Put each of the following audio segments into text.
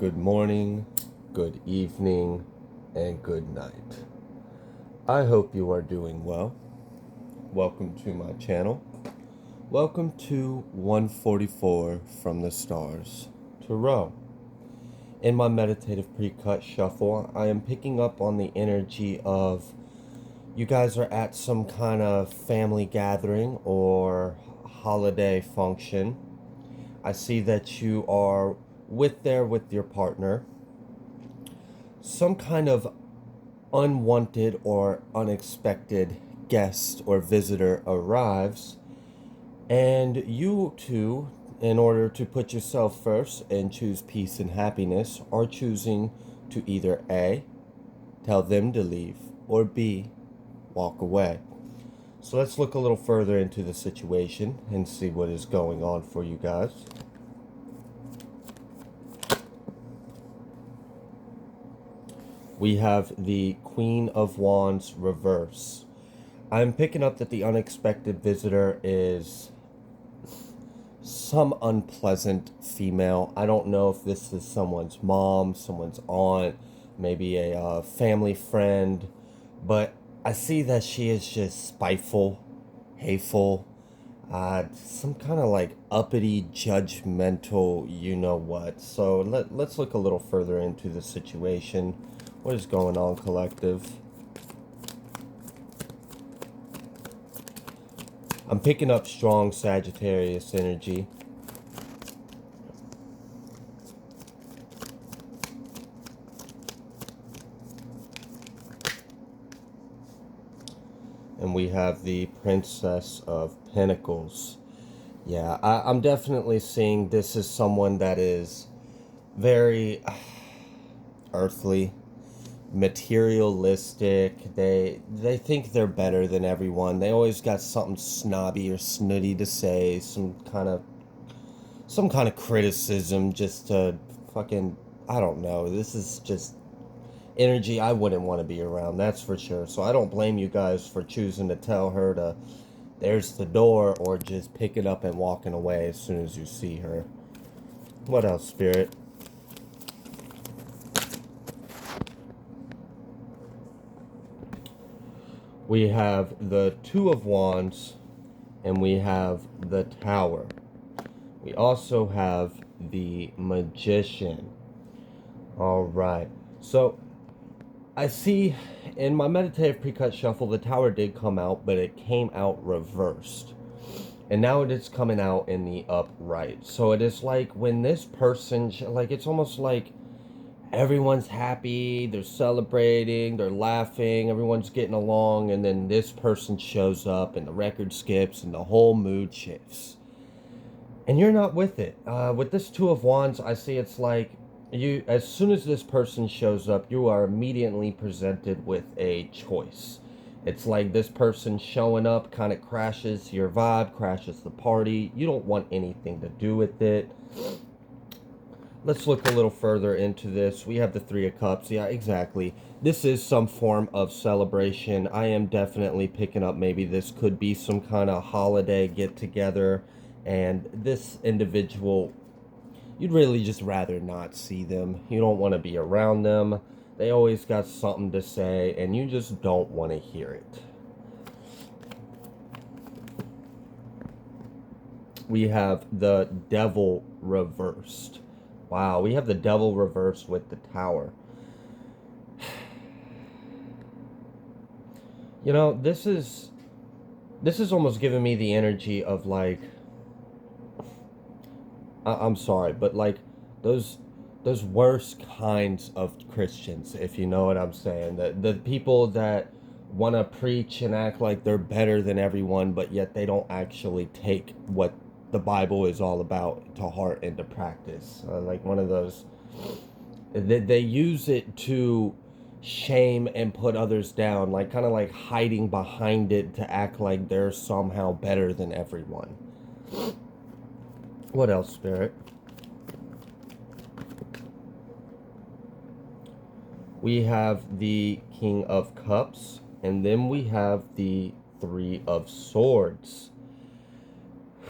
Good morning, good evening, and good night. I hope you are doing well. Welcome to my channel. Welcome to 144 from the stars to row. In my meditative pre-cut shuffle, I am picking up on the energy of you guys are at some kind of family gathering or holiday function. I see that you are with your partner. Some kind of unwanted or unexpected guest or visitor arrives, and you two, in order to put yourself first and choose peace and happiness, are choosing to either A, tell them to leave, or B, walk away. So let's look a little further into the situation and see what is going on for you guys. We have the Queen of Wands reverse. I'm picking up that the unexpected visitor is some unpleasant female. I don't know if this is someone's mom, someone's aunt, maybe a family friend, but I see that she is just spiteful, hateful, some kind of like uppity, judgmental, you know what. So let's look a little further into the situation. What is going on, collective? I'm picking up strong Sagittarius energy. And we have the Princess of Pentacles. Yeah, I'm definitely seeing this is someone that is very earthly, materialistic. They think they're better than everyone. They always got something snobby or snooty to say, some kind of criticism just to fucking, I don't know. This is just energy I wouldn't want to be around, that's for sure. So I don't blame you guys for choosing to tell her to there's the door, or just pick it up and walking away as soon as you see her. What else, Spirit? We have the Two of Wands, and we have the Tower. We also have the Magician. All right. So I see in my meditative pre-cut shuffle, the Tower did come out, but it came out reversed. And now it is coming out in the upright. So it is like when this person, like it's almost like everyone's happy, they're celebrating, they're laughing, everyone's getting along, and then this person shows up and the record skips and the whole mood shifts. And you're not with it. With this Two of Wands, I see it's like you, as soon as this person shows up, you are immediately presented with a choice. It's like this person showing up kind of crashes your vibe, crashes the party. You don't want anything to do with it. Let's look a little further into this. We have the Three of Cups. Yeah, exactly. This is some form of celebration. I am definitely picking up maybe this could be some kind of holiday get-together. And this individual, you'd really just rather not see them. You don't want to be around them. They always got something to say, and you just don't want to hear it. We have the Devil reversed. Wow, we have the Devil reversed with the Tower. You know, this is almost giving me the energy of like, I'm sorry, but like those worst kinds of Christians, if you know what I'm saying. The people that want to preach and act like they're better than everyone, but yet they don't actually take what the Bible is all about to heart and to practice. Like one of those, they use it to shame and put others down, like kind of like hiding behind it to act like they're somehow better than everyone. What else, Spirit? We have the King of Cups, and then we have the Three of Swords.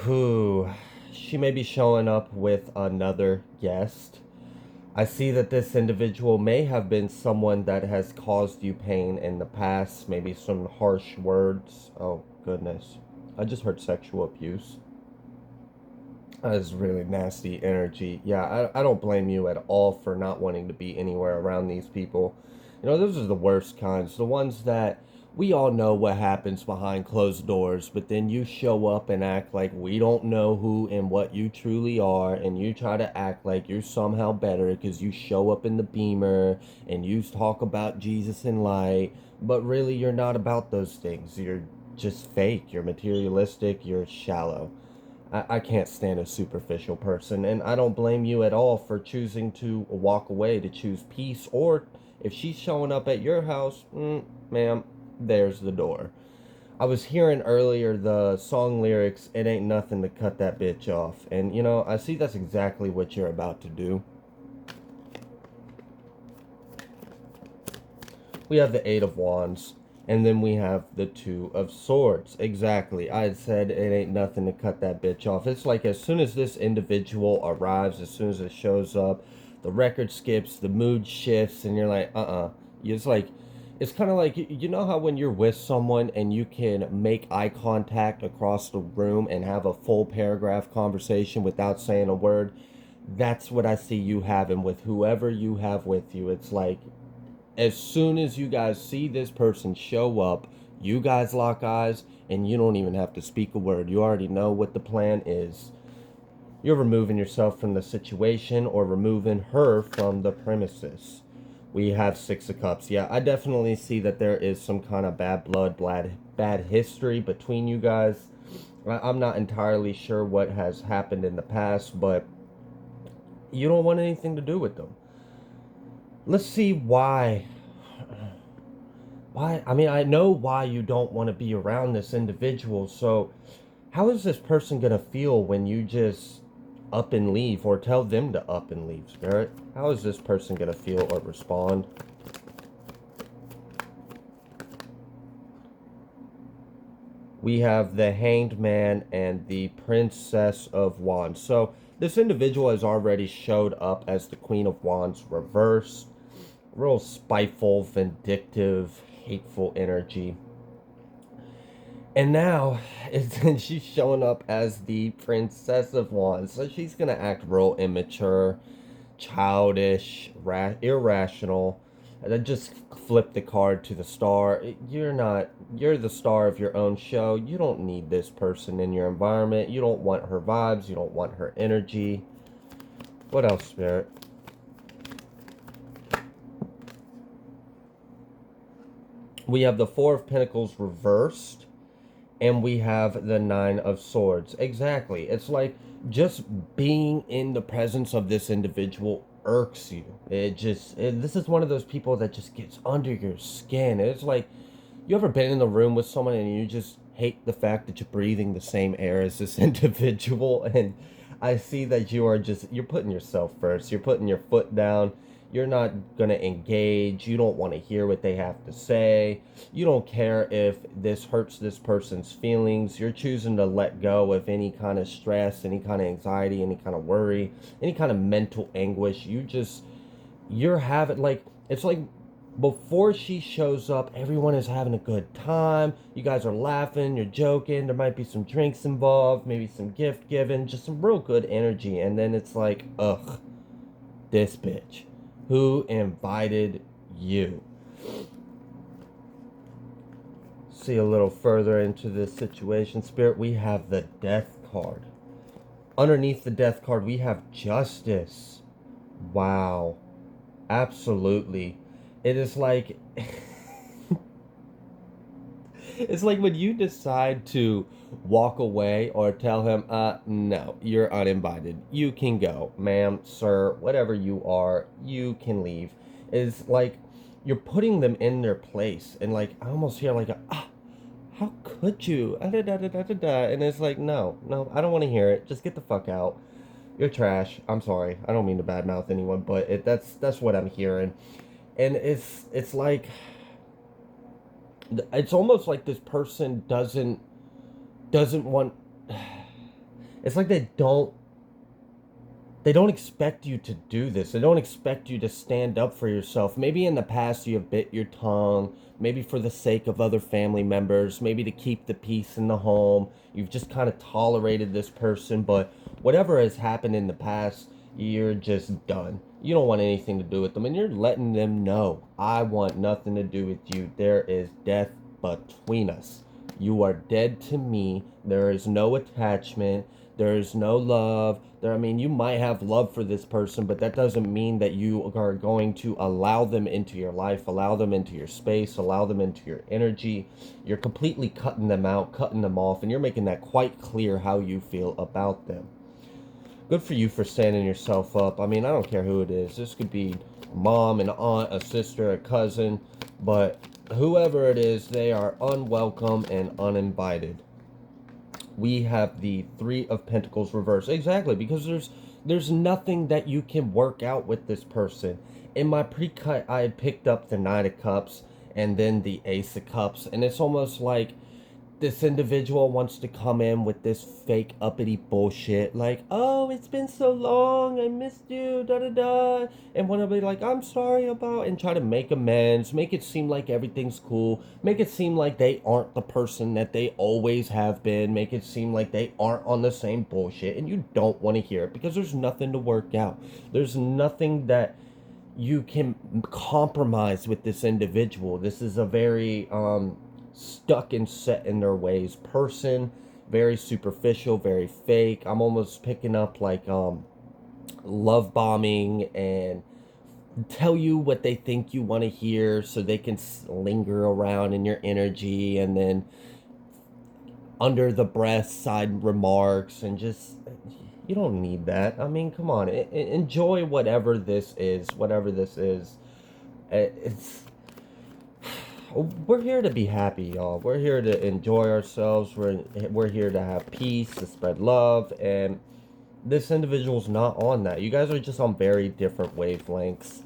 Who, she may be showing up with another guest. I see that this individual may have been someone that has caused you pain in the past, maybe some harsh words. Oh, goodness. I just heard sexual abuse. That is really nasty energy. Yeah, I don't blame you at all for not wanting to be anywhere around these people. You know, those are the worst kinds. The ones that we all know what happens behind closed doors, but then you show up and act like we don't know who and what you truly are, and you try to act like you're somehow better because you show up in the Beamer and you talk about Jesus and light, but really you're not about those things. You're just fake. You're materialistic. You're shallow. I can't stand a superficial person, and I don't blame you at all for choosing to walk away, to choose peace, or if she's showing up at your house, ma'am, there's the door. I was hearing earlier the song lyrics, it ain't nothing to cut that bitch off, and you know, I see that's exactly what you're about to do. We have the Eight of Wands, and then we have the Two of Swords. Exactly. I had said it ain't nothing to cut that bitch off. It's like as soon as this individual arrives, as soon as it shows up, the record skips, the mood shifts, and you're like, It's like, it's kind of like, you know how when you're with someone and you can make eye contact across the room and have a full paragraph conversation without saying a word? That's what I see you having with whoever you have with you. It's like, as soon as you guys see this person show up, you guys lock eyes and you don't even have to speak a word. You already know what the plan is. You're removing yourself from the situation or removing her from the premises. We have Six of Cups. Yeah, I definitely see that there is some kind of bad blood, bad history between you guys. I'm not entirely sure what has happened in the past, but you don't want anything to do with them. Let's see why. Why? I mean, I know why you don't want to be around this individual. So, how is this person going to feel when you just up and leave or tell them to up and leave, Spirit? How is this person going to feel or respond? We have the Hanged Man and the Princess of Wands. So, this individual has already showed up as the Queen of Wands reversed. Real spiteful, vindictive, hateful energy. And now she's showing up as the Princess of Wands. So she's going to act real immature, childish, irrational. And then just flip the card to the star. You're the star of your own show. You don't need this person in your environment. You don't want her vibes. You don't want her energy. What else, Spirit? We have the Four of Pentacles reversed. And we have the Nine of Swords. Exactly. It's like just being in the presence of this individual irks you. This is one of those people that just gets under your skin. It's like, you ever been in the room with someone and you just hate the fact that you're breathing the same air as this individual? And I see that you're putting yourself first. You're putting your foot down. You're not going to engage. You don't want to hear what they have to say. You don't care if this hurts this person's feelings. You're choosing to let go of any kind of stress, any kind of anxiety, any kind of worry, any kind of mental anguish. You're having, like, it's like before she shows up, everyone is having a good time. You guys are laughing, you're joking. There might be some drinks involved, maybe some gift giving, just some real good energy. And then it's like, ugh, this bitch. Who invited you? See a little further into this situation, Spirit. We have the Death card. Underneath the Death card, we have Justice. Wow. Absolutely. It is like... It's like when you decide to walk away or tell him, no, you're uninvited. You can go, ma'am, sir, whatever you are, you can leave. It's like you're putting them in their place. And like, I almost hear like, how could you? And it's like, no, I don't want to hear it. Just get the fuck out. You're trash. I'm sorry. I don't mean to badmouth anyone, but that's what I'm hearing. And it's like, it's almost like this person doesn't want, it's like they don't they don't expect you to do this. They don't expect you to stand up for yourself. Maybe in the past you have bit your tongue, maybe for the sake of other family members, maybe to keep the peace in the home. You've just kind of tolerated this person, but whatever has happened in the past, you're just done. You don't want anything to do with them, and you're letting them know, I want nothing to do with you. There is death between us. You are dead to me. There is no attachment. There's no love. I mean, you might have love for this person, but that doesn't mean that you are going to allow them into your life, allow them into your space, allow them into your energy. You're completely cutting them out, cutting them off, and you're making that quite clear how you feel about them. Good for you for standing yourself up. I mean, I don't care who it is. This could be a mom, an aunt, a sister, a cousin, but whoever it is, they are unwelcome and uninvited. We have the Three of Pentacles reversed. Exactly, because there's nothing that you can work out with this person. In my pre-cut, I had picked up the Knight of Cups and then the Ace of Cups, and it's almost like this individual wants to come in with this fake uppity bullshit, like, oh, it's been so long, I missed you, da da da, and want to be like, I'm sorry about, and try to make amends, make it seem like everything's cool, make it seem like they aren't the person that they always have been, make it seem like they aren't on the same bullshit, and you don't want to hear it because there's nothing to work out. There's nothing that you can compromise with this individual. This is a very stuck and set in their ways person, very superficial, very fake. I'm almost picking up like love bombing and tell you what they think you want to hear so they can linger around in your energy, and then under the breath side remarks, and just, you don't need that. I mean, come on, enjoy whatever this is, it's, we're here to be happy, y'all. We're here to enjoy ourselves. We're here to have peace, to spread love, and this individual's not on that. You guys are just on very different wavelengths.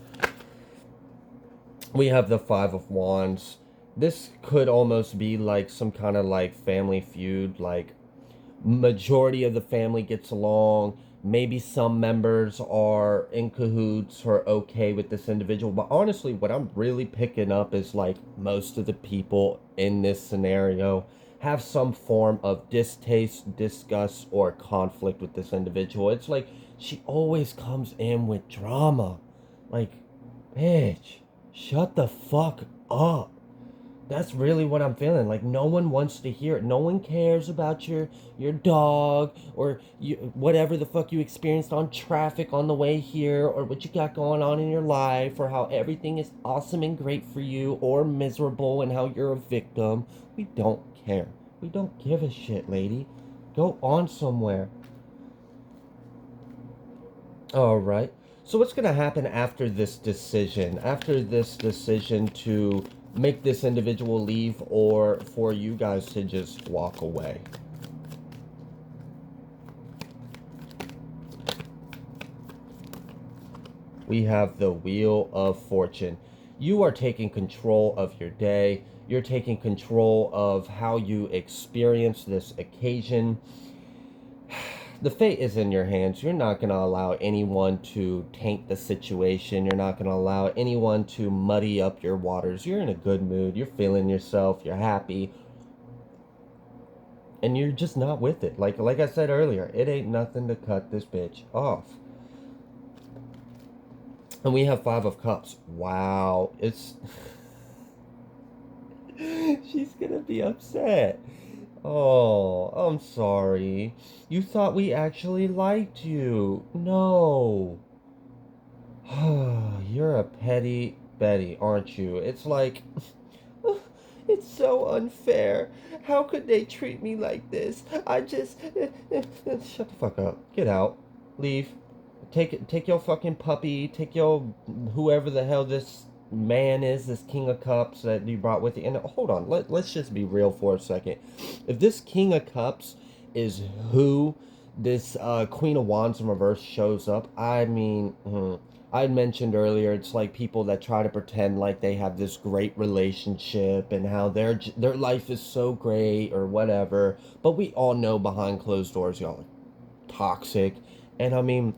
We have the Five of Wands. This could almost be like some kind of like family feud, like majority of the family gets along. Maybe some members are in cahoots or okay with this individual. But honestly, what I'm really picking up is like most of the people in this scenario have some form of distaste, disgust, or conflict with this individual. It's like she always comes in with drama. Like, bitch, shut the fuck up. That's really what I'm feeling. Like, no one wants to hear it. No one cares about your dog, or whatever the fuck you experienced on traffic on the way here, or what you got going on in your life, or how everything is awesome and great for you, or miserable and how you're a victim. We don't care. We don't give a shit, lady. Go on somewhere. All right. So what's going to happen after this decision? After this decision to make this individual leave, or for you guys to just walk away? We have the Wheel of Fortune. You are taking control of your day. You're taking control of how you experience this occasion. The fate is in your hands. You're not going to allow anyone to taint the situation. You're not going to allow anyone to muddy up your waters. You're in a good mood. You're feeling yourself. You're happy. And you're just not with it. Like I said earlier, it ain't nothing to cut this bitch off. And we have Five of Cups. Wow. It's... She's going to be upset. Oh, I'm sorry. You thought we actually liked you. No. You're a petty Betty, aren't you? It's like, it's so unfair. How could they treat me like this? I just... Shut the fuck up. Get out. Leave. Take your fucking puppy. Take your... whoever the hell this man is, this King of Cups that you brought with you. And hold on, let's just be real for a second. If this King of Cups is who this Queen of Wands in reverse shows up, I mean, I mentioned earlier, it's like people that try to pretend like they have this great relationship and how their life is so great or whatever, but we all know behind closed doors y'all are toxic. And I mean,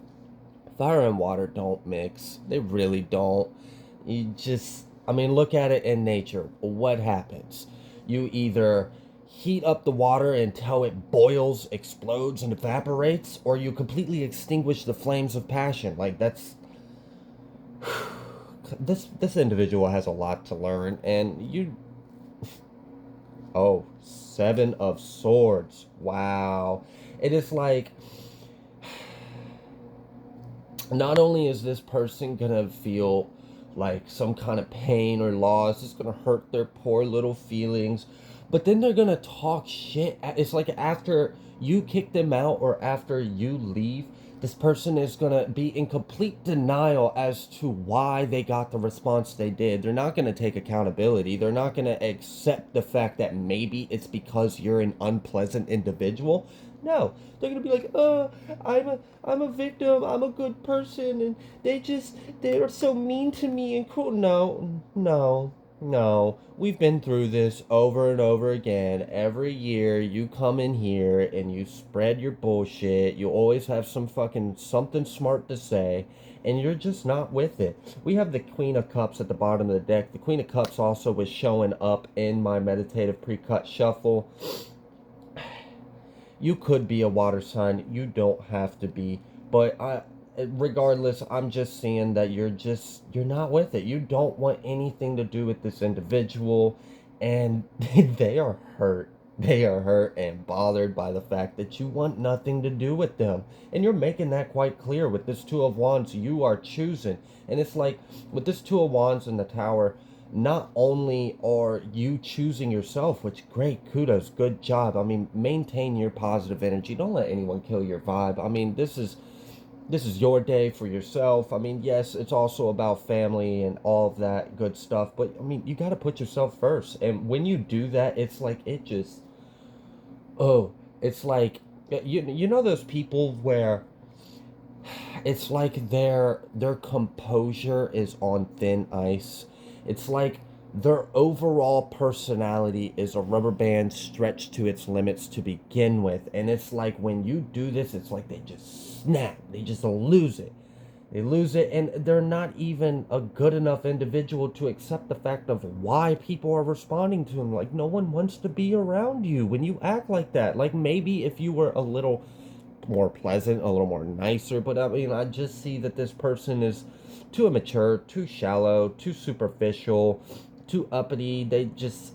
Fire and water don't mix. They really don't. You just, I mean, look at it in nature. What happens? You either heat up the water until it boils, explodes, and evaporates, or you completely extinguish the flames of passion. Like, that's. This individual has a lot to learn, and you. Oh, Seven of Swords. Wow. It is like, not only is this person gonna feel like some kind of pain or loss, it's gonna hurt their poor little feelings, but then they're gonna talk shit. It's like after you kick them out or after you leave, this person is gonna be in complete denial as to why they got the response they did. They're not gonna take accountability. They're not gonna accept the fact that maybe it's because you're an unpleasant individual. No, they're gonna be like, I'm a victim. I'm a good person, and they're so mean to me and cruel. No, no, no. We've been through this over and over again. Every year, you come in here and you spread your bullshit. You always have some fucking something smart to say, and you're just not with it. We have the Queen of Cups at the bottom of the deck. The Queen of Cups also was showing up in my meditative pre-cut shuffle. You could be a water sign. You don't have to be. But regardless, I'm just seeing that you're not with it. You don't want anything to do with this individual, and they are hurt. They are hurt and bothered by the fact that you want nothing to do with them. And you're making that quite clear with this Two of Wands. You are choosing. And it's like with this Two of Wands in the Tower, not only are you choosing yourself, which great, kudos, good job. I mean, maintain your positive energy. Don't let anyone kill your vibe. I mean, this is your day for yourself. I mean, yes, it's also about family and all of that good stuff, but I mean, you got to put yourself first. And when you do that, it's like it just oh, it's like you know those people where it's like their composure is on thin ice. It's like their overall personality is a rubber band stretched to its limits to begin with. And it's like when you do this, it's like they just snap. They just lose it. They lose it, and they're not even a good enough individual to accept the fact of why people are responding to them. Like, no one wants to be around you when you act like that. Like, maybe if you were a little more pleasant, a little more nicer, but I mean, I just see that this person is too immature, too shallow, too superficial, too uppity. They just,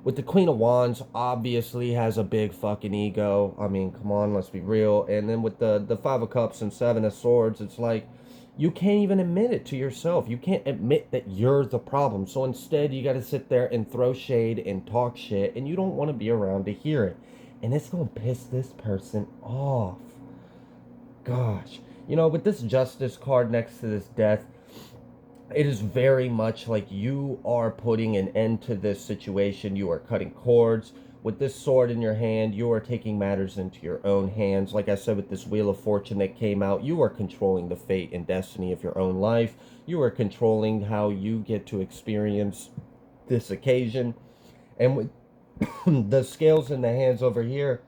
with the Queen of Wands, obviously has a big fucking ego. I mean, come on, let's be real. And then with the Five of Cups and Seven of Swords, it's like, you can't even admit it to yourself. You can't admit that you're the problem. So instead, you got to sit there and throw shade and talk shit, and you don't want to be around to hear it. And it's going to piss this person off. Gosh. You know, with this Justice card next to this Death, it is very much like you are putting an end to this situation. You are cutting cords. With this sword in your hand, you are taking matters into your own hands. Like I said, with this Wheel of Fortune that came out, you are controlling the fate and destiny of your own life. You are controlling how you get to experience this occasion. And with the scales in the hands over here,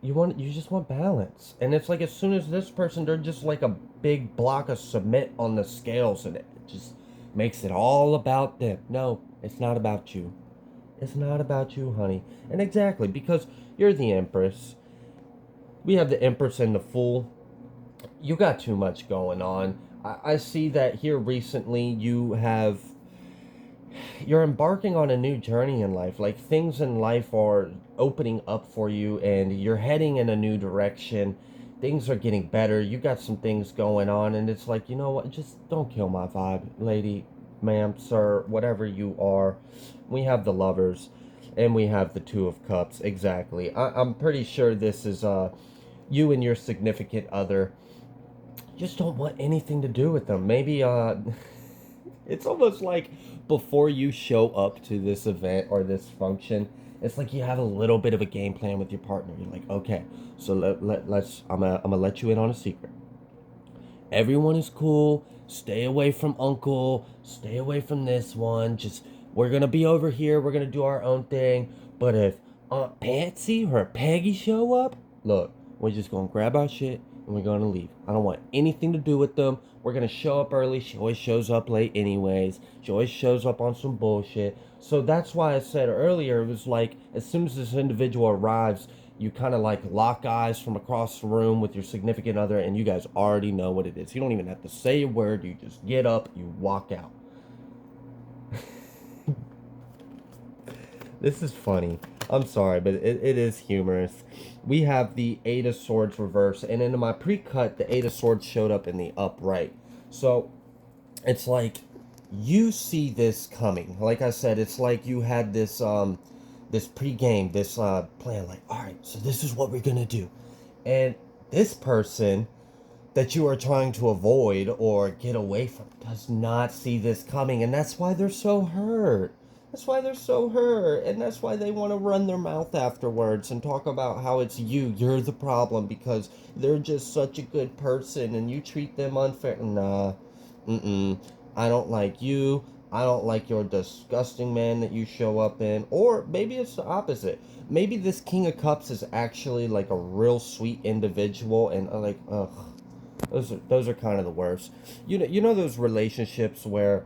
you just want balance. And it's like as soon as this person, they're just like a big block of cement on the scales, and it just makes it all about them. No, it's not about you. It's not about you, honey. And exactly, because you're the Empress. We have the Empress and the Fool. You got too much going on. I see that here recently you're embarking on a new journey in life. Like, things in life are opening up for you and you're heading in a new direction. Things are getting better. You got some things going on, and it's like, you know what? Just don't kill my vibe, lady, ma'am, sir, whatever you are. We have the Lovers and we have the Two of Cups. Exactly. I'm pretty sure this is you and your significant other just don't want anything to do with them. Maybe it's almost like before you show up to this event or this function, it's like you have a little bit of a game plan with your partner. You're like, okay, so let's I'm gonna let you in on a secret. Everyone is cool. Stay away from Uncle. Stay away from this one. Just, we're gonna be over here. We're gonna do our own thing. But if Aunt Patsy or Peggy show up, look, we're just gonna grab our shit and we're gonna leave. I don't want anything to do with them. We're gonna show up early. She always shows up late anyways. She always shows up on some bullshit. So that's why I said earlier, it was like, as soon as this individual arrives, you kind of like lock eyes from across the room with your significant other, and you guys already know what it is. You don't even have to say a word. You just get up, you walk out. This is funny. I'm sorry, but it is humorous. We have the Eight of Swords reverse, and in my pre-cut, the Eight of Swords showed up in the upright. So it's like you see this coming. Like I said, it's like you had this pre-game, this plan. Like, all right, so this is what we're gonna do, and this person that you are trying to avoid or get away from does not see this coming, and that's why they're so hurt. That's why they're so hurt, and that's why they want to run their mouth afterwards and talk about how it's you're the problem because they're just such a good person and you treat them unfair. Nah, I don't like you. I don't like your disgusting man that you show up in. Or maybe it's the opposite. Maybe this King of Cups is actually like a real sweet individual, and like, ugh, those are kind of the worst. You know those relationships where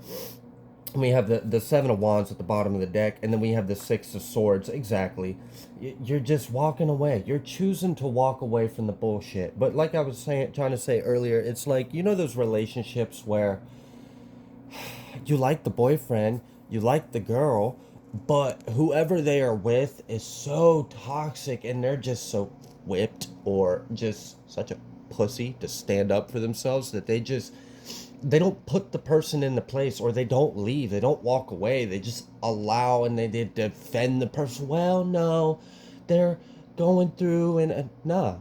we have the Seven of Wands at the bottom of the deck, and then we have the Six of Swords. Exactly. You're just walking away. You're choosing to walk away from the bullshit. But like I was trying to say earlier, it's like, those relationships where you like the boyfriend, you like the girl, but whoever they are with is so toxic and they're just so whipped or just such a pussy to stand up for themselves that they don't put the person in the place, or they don't leave, they don't walk away, they just allow and they defend the person. Well, no, they're going through, and nah.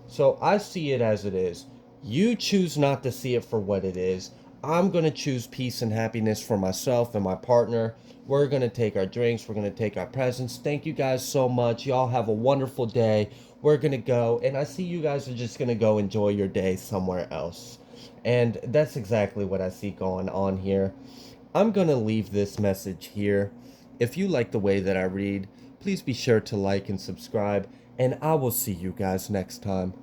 So I see it as it is. You choose not to see it for what it is. I'm going to choose peace and happiness for myself and my partner. We're going to take our drinks. We're going to take our presents. Thank you guys so much. Y'all have a wonderful day. We're going to go. And I see you guys are just going to go enjoy your day somewhere else. And that's exactly what I see going on here. I'm going to leave this message here. If you like the way that I read, please be sure to like and subscribe. And I will see you guys next time.